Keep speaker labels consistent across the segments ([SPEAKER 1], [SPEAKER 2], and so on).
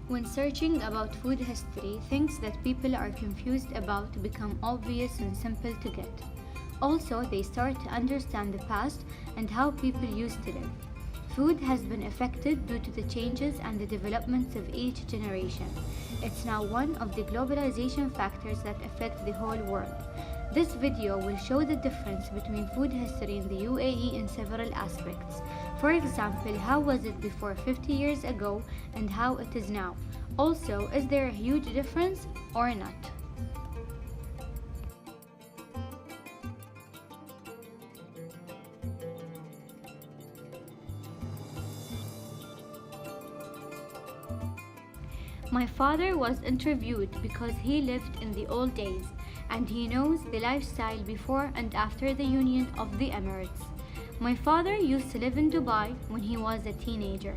[SPEAKER 1] When searching about food history, things that people are confused about become obvious and simple to get. Also, they start to understand the past and how people used to live. Food has been affected due to the changes and the developments of each generation. It's now one of the globalization factors that affect the whole world. This video will show the difference between food history in the UAE in several aspects. For example, how was it before 50 years ago and how it is now? Also, is there a huge difference or not? My father was interviewed because he lived in the old days and he knows the lifestyle before and after the Union of the Emirates. My father used to live in Dubai when he was a teenager.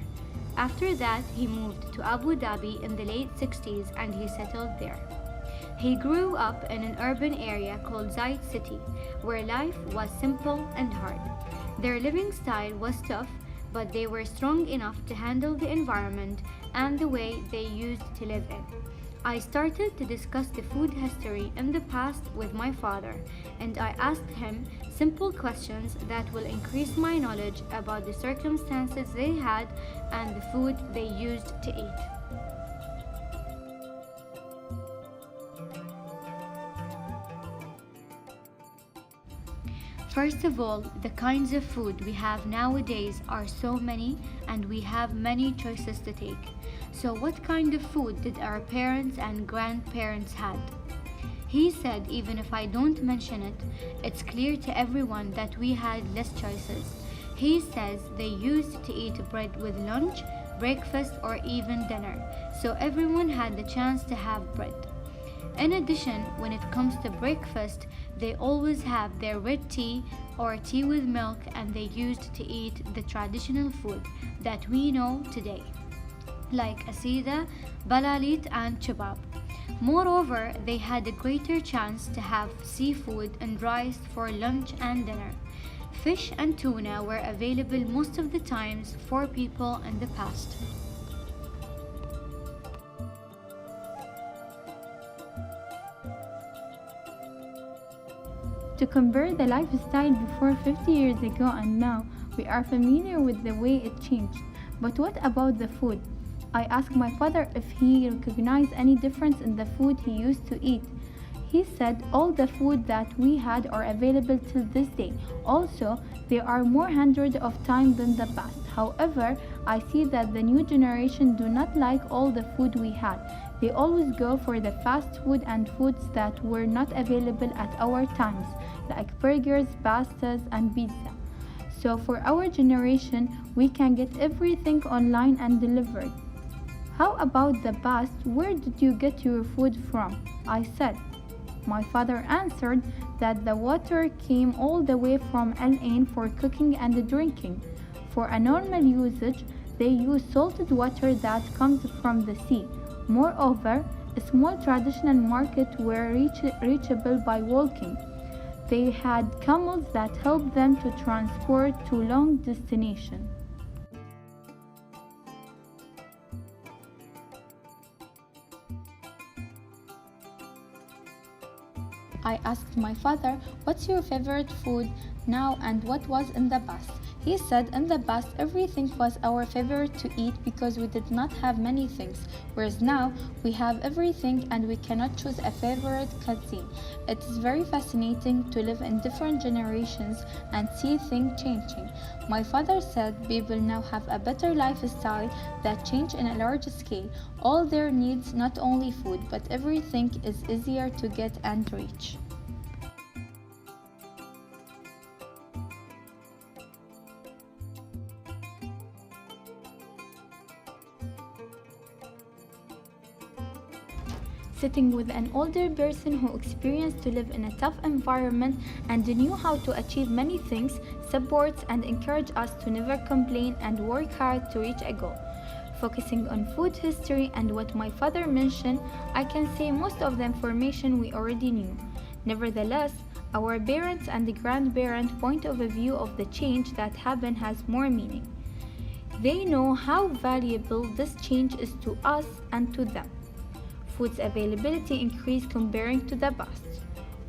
[SPEAKER 1] After that, he moved to Abu Dhabi in the late 60s and he settled there. He grew up in an urban area called Zayed City, where life was simple and hard. Their living style was tough, but they were strong enough to handle the environment and the way they used to live in. I started to discuss the food history in the past with my father, and I asked him simple questions that will increase my knowledge about the circumstances they had and the food they used to eat. First of all, the kinds of food we have nowadays are so many and we have many choices to take. So what kind of food did our parents and grandparents had? He said even if I don't mention it, it's clear to everyone that we had less choices. He says they used to eat bread with lunch, breakfast or even dinner, so everyone had the chance to have bread. In addition, when it comes to breakfast, they always have their red tea or tea with milk, and they used to eat the traditional food that we know today, like asida, balalit and chibab. Moreover, they had a greater chance to have seafood and rice for lunch and dinner. Fish and tuna were available most of the times for people in the past.
[SPEAKER 2] To compare the lifestyle before 50 years ago and now, we are familiar with the way it changed. But what about the food? I asked my father if he recognized any difference in the food he used to eat. He said all the food that we had are available till this day. Also, there are more hundreds of times than the past. However, I see that the new generation do not like all the food we had. They always go for the fast food and foods that were not available at our times, like burgers, pastas, and pizza. So for our generation, we can get everything online and delivered. How about the past? Where did you get your food from? I said. My father answered that the water came all the way from Al Ain for cooking and drinking. For a normal usage, they use salted water that comes from the sea. Moreover, a small traditional market were reachable by walking. They had camels that helped them to transport to long destinations. I asked my father, what's your favorite food now and what was in the past? He said in the past everything was our favorite to eat because we did not have many things, whereas now we have everything and we cannot choose a favorite cuisine. It is very fascinating to live in different generations and see things changing. My father said people now have a better lifestyle that change in a large scale. All their needs, not only food, but everything is easier to get and reach. Sitting with an older person who experienced to live in a tough environment and knew how to achieve many things supports and encourages us to never complain and work hard to reach a goal. Focusing on food history and what my father mentioned, I can say most of the information we already knew. Nevertheless, our parents and the grandparent point of view of the change that happened has more meaning. They know how valuable this change is to us and to them. Food's availability increased comparing to the past,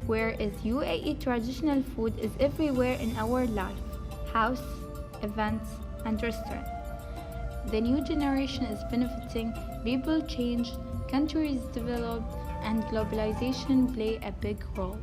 [SPEAKER 2] whereas UAE traditional food is everywhere in our life, house, events, and restaurants. The new generation is benefiting, people change, countries develop, and globalization play a big role.